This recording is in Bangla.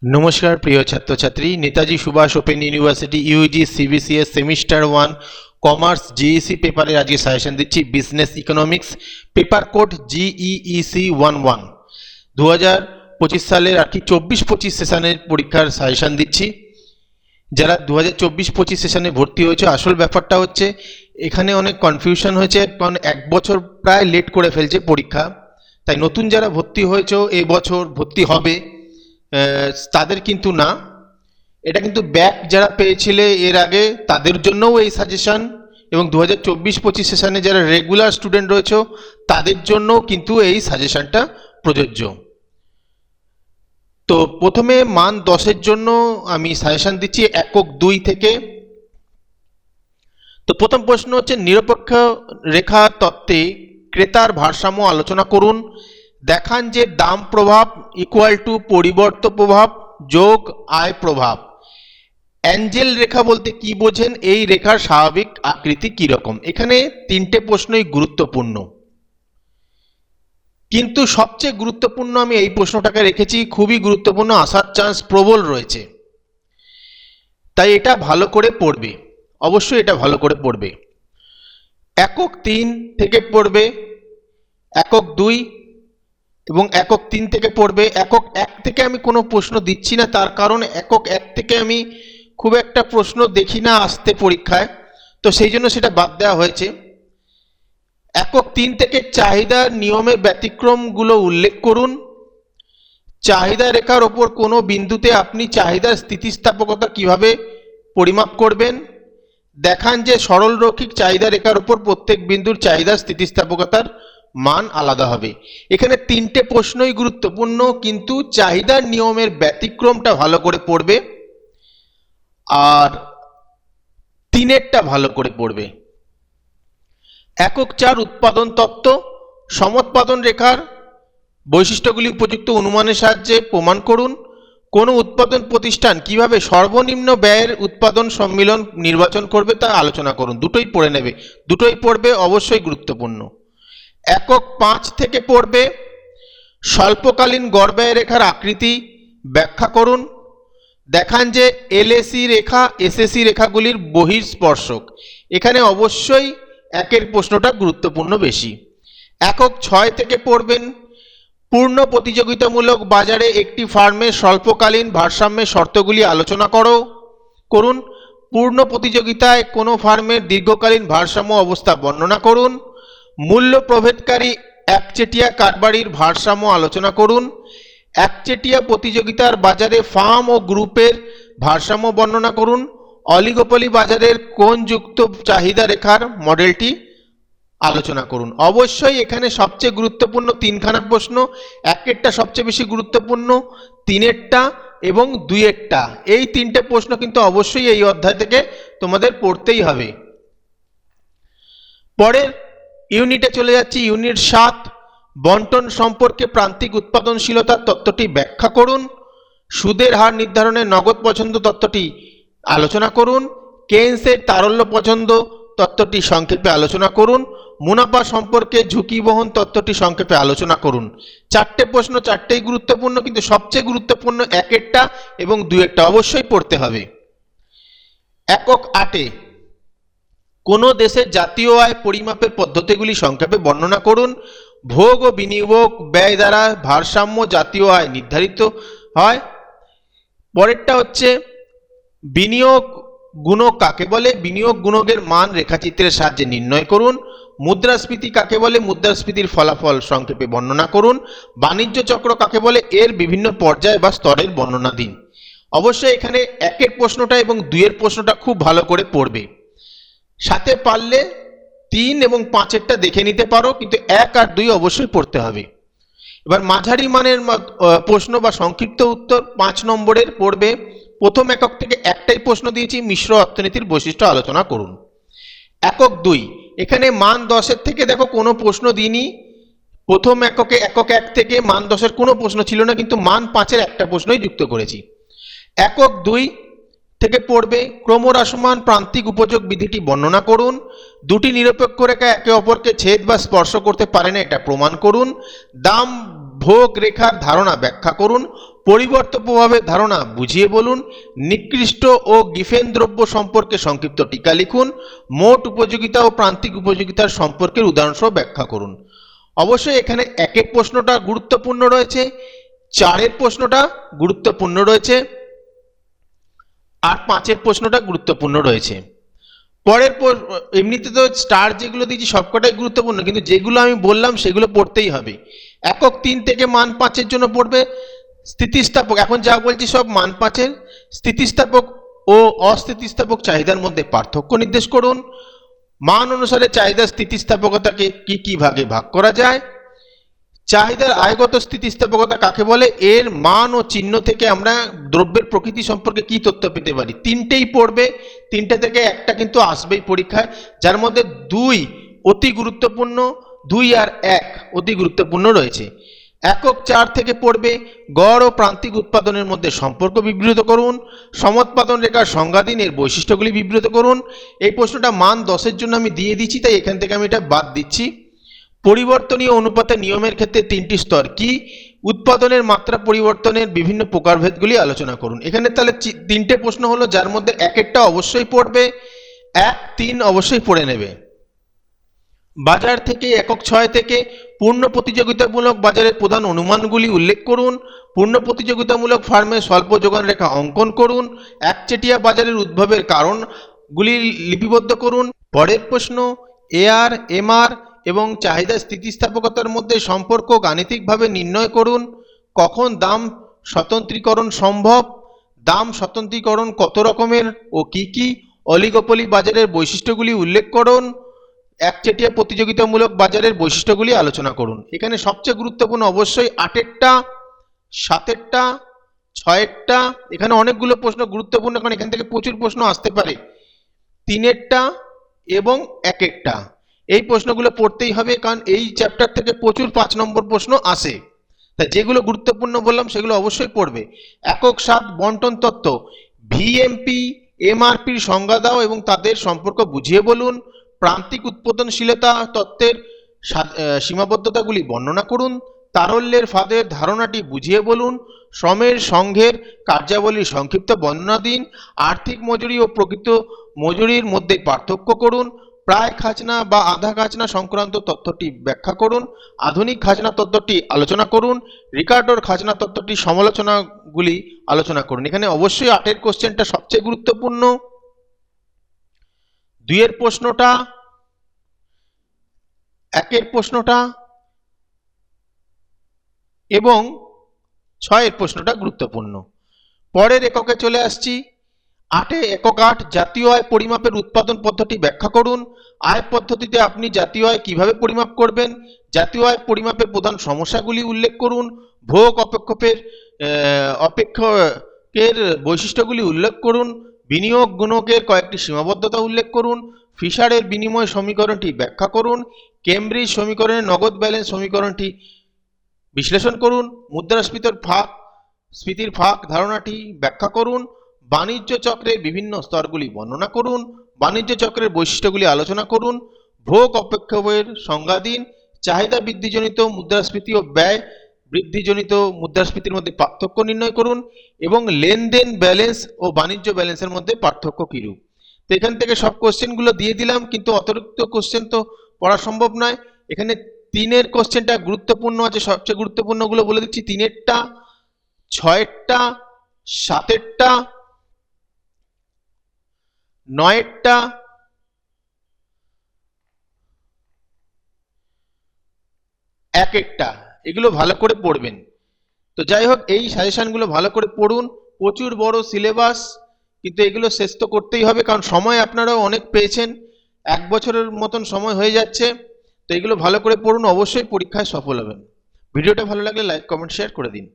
নমস্কার প্রিয় ছাত্রছাত্রী, Netaji Subhash open university UG CBCS semester 1 commerce GEC পেপারে আজকে সাজেশন দিচ্ছি business economics paper code GEEC 11 2025 সালের আর কি 24-25 সেশনের পরীক্ষার সাজেশন দিচ্ছি। যারা 2024-25 সেশনে ভর্তি হয়েছে, আসল ব্যাপারটা হচ্ছে এখানে অনেক কনফিউশন হয়েছে, কারণ এক বছর প্রায় লেট করে ফেলছে পরীক্ষা। তাই নতুন যারা ভর্তি হয়েছে এই বছর ভর্তি হবে তাদের কিন্তু না, এটা কিন্তু ব্যাক যারা পেয়েছিলে এর আগে তাদের জন্যও এই সাজেশন, এবং 2024-25 সেশনে যারা রেগুলার স্টুডেন্ট রয়েছে তাদের জন্যও কিন্তু এই সাজেশনটা প্রযোজ্য। তো প্রথমে মান 10-এর জন্য আমি সাজেশন দিচ্ছি একক 2 থেকে। তো প্রথম প্রশ্ন হচ্ছে, নিরপেক্ষ রেখা তত্ত্বে ক্রেতার ভারসাম্য আলোচনা করুন। দেখান যে দাম প্রভাব ইকুয়াল টু পরিবর্ত প্রভাব যোগ আয় প্রভাব। অ্যাঞ্জেল রেখা বলতে কি বোঝেন? এই রেখার স্বাভাবিক আকৃতি কি রকম? এখানে তিনটে প্রশ্নই গুরুত্বপূর্ণ, কিন্তু সবচেয়ে গুরুত্বপূর্ণ আমি এই প্রশ্নটাকে রেখেছি, খুবই গুরুত্বপূর্ণ, আসার চান্স প্রবল রয়েছে, তাই এটা ভালো করে পড়বে, অবশ্যই এটা ভালো করে পড়বে। একক 3 থেকে পড়বে, একক 2 এবং একক 3 থেকে পড়বে। একক 1 থেকে আমি কোনো প্রশ্ন দিচ্ছি না, তার কারণ একক 1 থেকে আমি খুব একটা প্রশ্ন দেখি না আসতে পরীক্ষায়, তো সেই জন্য সেটা বাদ দেওয়া হয়েছে। একক 3 থেকে চাহিদার নিয়মের ব্যতিক্রমগুলো উল্লেখ করুন। চাহিদা রেখার ওপর কোনো বিন্দুতে আপনি চাহিদার স্থিতিস্থাপকতা কিভাবে পরিমাপ করবেন? দেখান যে সরল রৈখিক চাহিদা রেখার উপর প্রত্যেক বিন্দুর চাহিদার স্থিতিস্থাপকতার মান আলাদা হবে। এখানে তিনটে প্রশ্নই গুরুত্বপূর্ণ, কিন্তু চাহিদার নিয়মের ব্যতিক্রমটা ভালো করে পড়বে আর 3-এরটা ভালো করে পড়বে। একক 4 উৎপাদন তত্ত্ব, সমোৎপাদন রেখার বৈশিষ্ট্যগুলি উপযুক্ত অনুমানের সাহায্যে প্রমাণ করুন। কোনো উৎপাদন প্রতিষ্ঠান কিভাবে সর্বনিম্ন ব্যয়ের উৎপাদন সম্মিলন নির্বাচন করবে তা আলোচনা করুন। দুটোই পড়ে নেবে, দুটোই পড়বে, অবশ্যই গুরুত্বপূর্ণ। একক 5 থেকে পড়বে, স্বল্পকালীন গড় ব্যয় রেখার আকৃতি ব্যাখ্যা করুন। দেখান যে এলএসি রেখা এসএসি রেখাগুলির বহিঃস্পর্শক। এখানে অবশ্যই একের প্রশ্নটা গুরুত্বপূর্ণ বেশি। একক 6 থেকে পড়বেন, পূর্ণ প্রতিযোগিতামূলক বাজারে একটি ফার্মের স্বল্পকালীন ভারসাম্যের শর্তগুলি আলোচনা করুন। পূর্ণ প্রতিযোগিতায় কোনো ফার্মের দীর্ঘকালীন ভারসাম্য অবস্থা বর্ণনা করুন। মূল্য প্রভেদকারী একচেটিয়া কারবারির ভারসাম্য আলোচনা করুন। একচেটিয়া প্রতিযোগিতার বাজারে ফার্ম ও গ্রুপের ভারসাম্য বর্ণনা করুন। অলিগোপলি বাজারের কোণযুক্ত চাহিদা রেখার মডেলটি আলোচনা করুন। অবশ্যই এখানে সবচেয়ে গুরুত্বপূর্ণ তিনখানা প্রশ্ন, একেরটা সবচেয়ে বেশি গুরুত্বপূর্ণ, 3-এরটা এবং 2-এরটা, এই তিনটে প্রশ্ন কিন্তু অবশ্যই এই অধ্যায় থেকে তোমাদের পড়তেই হবে। পরের ইউনিটে চলে যাচ্ছি, ইউনিট 7, বন্টন সম্পর্কে প্রান্তিক উৎপাদনশীলতার তত্ত্বটি ব্যাখ্যা করুন। সুদের হার নির্ধারণের নগদ পছন্দ তত্ত্বটি আলোচনা করুন। কেইন্সের তারল্য পছন্দ তত্ত্বটি সংক্ষেপে আলোচনা করুন। মুনাফা সম্পর্কে ঝুঁকি বহন তত্ত্বটি সংক্ষেপে আলোচনা করুন। 4টে প্রশ্ন, 4টেই গুরুত্বপূর্ণ, কিন্তু সবচেয়ে গুরুত্বপূর্ণ একেরটা এবং 2-এরটা অবশ্যই পড়তে হবে। একক 8-এ কোনো দেশের জাতীয় আয় পরিমাপের পদ্ধতিগুলি সংক্ষেপে বর্ণনা করুন। ভোগ ও বিনিয়োগ ব্যয় দ্বারা ভারসাম্য জাতীয় আয় নির্ধারিত হয়। পরেরটা হচ্ছে, বিনিয়োগ গুণক কাকে বলে? বিনিয়োগ গুণকের মান রেখাচিত্রের সাহায্যে নির্ণয় করুন। মুদ্রাস্ফীতি কাকে বলে? মুদ্রাস্ফীতির ফলাফল সংক্ষেপে বর্ণনা করুন। বাণিজ্য চক্র কাকে বলে? এর বিভিন্ন পর্যায় বা স্তরের বর্ণনা দিন। অবশ্যই এখানে একের প্রশ্নটা এবং 2-এর প্রশ্নটা খুব ভালো করে পড়বে, সাথে পারলে 3 এবং 5-এরটা দেখে নিতে পারো, কিন্তু 1 আর 2 অবশ্যই পড়তে হবে। এবার মাঝারি মানের প্রশ্ন বা সংক্ষিপ্ত উত্তর 5 নম্বরের পড়বে। প্রথম একক থেকে একটাই প্রশ্ন দিয়েছি, মিশ্র অর্থনীতির বৈশিষ্ট্য আলোচনা করুন। একক 2, এখানে মান 10-এর থেকে দেখো কোনো প্রশ্ন দিইনি। প্রথম এককে একক 1 থেকে মান 10-এর কোনো প্রশ্ন ছিল না, কিন্তু মান 5-এর একটা প্রশ্নই যুক্ত করেছি। একক 2 থেকে পড়বে, ক্রমহ্রাসমান প্রান্তিক উপযোগ বিধিটি বর্ণনা করুন। দুটি নিরপেক্ষ রেখা একে অপরকে ছেদ বা স্পর্শ করতে পারে না, এটা প্রমাণ করুন। দাম ভোগ রেখার ধারণা ব্যাখ্যা করুন। পরিবর্ত প্রভাবের ধারণা বুঝিয়ে বলুন। নিকৃষ্ট ও গিফেন দ্রব্য সম্পর্কে সংক্ষিপ্ত টিকা লিখুন। মোট উপযোগিতা ও প্রান্তিক উপযোগিতার সম্পর্কের উদাহরণসহ ব্যাখ্যা করুন। অবশ্যই এখানে একের প্রশ্নটা গুরুত্বপূর্ণ রয়েছে, চারের প্রশ্নটা গুরুত্বপূর্ণ রয়েছে, আর পাঁচের প্রশ্নটা গুরুত্বপূর্ণ রয়েছে। পরের এমনিতে তো স্টার যেগুলো দিয়েছি সবকটাই গুরুত্বপূর্ণ, কিন্তু যেগুলো আমি বললাম সেগুলো পড়তেই হবে। একক 3 থেকে মান 5-এর জন্য পড়বে স্থিতিস্থাপক। এখন যা বলছি সব মান 5-এর। স্থিতিস্থাপক ও অস্থিতিস্থাপক চাহিদার মধ্যে পার্থক্য নির্দেশ করুন। মান অনুসারে চাহিদার স্থিতিস্থাপকতাকে কি ভাগে ভাগ করা যায়। চাহিদার আয়গত স্থিতিস্থাপকতা কাকে বলে, এর মান ও চিহ্ন থেকে আমরা দ্রব্যের প্রকৃতি সম্পর্কে কি তথ্য পেতে পারি। তিনটেই পড়বে, তিনটে থেকে একটা কিন্তু আসবেই পরীক্ষায়, যার মধ্যে 2 অতি গুরুত্বপূর্ণ, 2 আর 1 অতি গুরুত্বপূর্ণ রয়েছে। একক 4 থেকে পড়বে গড় ও প্রান্তিক উৎপাদনের মধ্যে সম্পর্ক বিবৃত করুন। সমোৎপাদন রেখার সংজ্ঞা দিন, এর বৈশিষ্ট্যগুলি বিবৃত করুন। এই প্রশ্নটা মান 10-এর জন্য আমি দিয়ে দিচ্ছি, তাই এখান থেকে আমি এটা বাদ দিচ্ছি। পরিবর্তনীয় অনুপাতের নিয়মের ক্ষেত্রে 3টি স্তর কি। উৎপাদনের মাত্রা পরিবর্তনের বিভিন্ন প্রকারভেদগুলি আলোচনা করুন। এখানে তাহলে 3টে প্রশ্ন হলো, যার মধ্যে একেরটা অবশ্যই পড়বে, 1, 3 অবশ্যই পড়ে নেবে। বাজার থেকে একক 6 থেকে পূর্ণ প্রতিযোগিতামূলক বাজারের প্রধান অনুমানগুলি উল্লেখ করুন। পূর্ণ প্রতিযোগিতামূলক ফার্মে স্বল্প যোগান রেখা অঙ্কন করুন। একচেটিয়া বাজারের উদ্ভবের কারণগুলি লিপিবদ্ধ করুন। পরের প্রশ্ন, এআর, এমআর এবং চাহিদা স্থিতিস্থাপকতার মধ্যে সম্পর্ক গাণিতিকভাবে নির্ণয় করুন। কখন দাম স্বতন্ত্রীকরণ সম্ভব, দাম স্বতন্ত্রীকরণ কত রকমের ও কি। অলিগোপলি বাজারের বৈশিষ্ট্যগুলি উল্লেখ করুন। একচেটিয়া প্রতিযোগিতামূলক বাজারের বৈশিষ্ট্যগুলি আলোচনা করুন। এখানে সবচেয়ে গুরুত্বপূর্ণ অবশ্যই 8-এরটা, 7-এরটা, 6-এরটা। এখানে অনেকগুলো প্রশ্ন গুরুত্বপূর্ণ, কারণ এখান থেকে প্রচুর প্রশ্ন আসতে পারে। 3-এরটা এবং 1-এরটা, এই প্রশ্নগুলো পড়তেই হবে, কারণ এই চ্যাপ্টার থেকে প্রচুর 5 নম্বর প্রশ্ন আসে। তাই যেগুলো গুরুত্বপূর্ণ বললাম সেগুলো অবশ্যই পড়বে। একক 7 বন্টন তত্ত্ব, ভিএমপি, এমআরপির সংজ্ঞা দাও এবং তাদের সম্পর্ক বুঝিয়ে বলুন। প্রান্তিক উৎপাদনশীলতা তত্ত্বের সীমাবদ্ধতাগুলি বর্ণনা করুন। তারল্যের ফাঁদের ধারণাটি বুঝিয়ে বলুন। শ্রমের সংঘের কার্যাবলীর সংক্ষিপ্ত বর্ণনা দিন। আর্থিক মজুরি ও প্রকৃত মজুরির মধ্যে পার্থক্য করুন। প্রায় খাজনা বা আধা খাজনা সংক্রান্ত তত্ত্বটি ব্যাখ্যা করুন। আধুনিক খাজনা তত্ত্বটি আলোচনা করুন। রিকার্ডোর খাজনা তত্ত্বটি সমালোচনাগুলি আলোচনা করুন। এখানে অবশ্যই 8-এর কোশ্চেনটা সবচেয়ে গুরুত্বপূর্ণ। 2-এর প্রশ্নটা, 1-এর প্রশ্নটা এবং 6-এর প্রশ্নটা গুরুত্বপূর্ণ। পরের এককে চলে আসছি। 8-এ একক 8 জাতীয় আয় পরিমাপের উৎপাদন পদ্ধতি ব্যাখ্যা করুন। আয় পদ্ধতিতে আপনি জাতীয় আয় কিভাবে পরিমাপ করবেন। জাতীয় আয় পরিমাপের প্রধান সমস্যাগুলি উল্লেখ করুন। ভোগ অপেক্ষকের বৈশিষ্ট্যগুলি উল্লেখ করুন। বিনিয়োগ গুণকের কয়েকটি সীমাবদ্ধতা উল্লেখ করুন। ফিশারের বিনিময় সমীকরণটি ব্যাখ্যা করুন। কেমব্রিজ সমীকরণের নগদ ব্যালেন্স সমীকরণটি বিশ্লেষণ করুন। মুদ্রাস্ফীতির ফাঁক ধারণাটি ব্যাখ্যা করুন। বাণিজ্য চক্রের বিভিন্ন স্তরগুলি বর্ণনা করুন। বাণিজ্য চক্রের বৈশিষ্ট্যগুলি আলোচনা করুন। ভোগ অপেক্ষকের সংজ্ঞা দিন। চাহিদা বৃদ্ধিজনিত মুদ্রাস্ফীতি ও ব্যয় বৃদ্ধিজনিত মুদ্রাস্ফীতির মধ্যে পার্থক্য নির্ণয় করুন এবং লেনদেন ব্যালেন্স ও বাণিজ্য ব্যালেন্সের মধ্যে পার্থক্য কিরূপ। তো এখান থেকে সব কোশ্চেনগুলো দিয়ে দিলাম, কিন্তু অতিরিক্ত কোশ্চেন তো পড়া সম্ভব নয়। এখানে 3-এর কোশ্চেনটা গুরুত্বপূর্ণ আছে, সবচেয়ে গুরুত্বপূর্ণগুলো বলে দিচ্ছি। 3-এরটা, 6-এরটা, 7-এরটা, 9-এরটা, 1-এরটা, এগুলো ভালো করে পড়বেন। তো যাই হোক, এই সাজেশনগুলো ভালো করে পড়ুন। প্রচুর বড় সিলেবাস, কিন্তু এগুলো শেষ তো করতেই হবে, কারণ সময় আপনারাও অনেক পেয়েছেন, 1 বছরের মতন সময় হয়ে যাচ্ছে। তো এগুলো ভালো করে পড়ুন, অবশ্যই পরীক্ষায় সফল হবেন। ভিডিওটা ভালো লাগলে লাইক, কমেন্ট, শেয়ার করে দিন।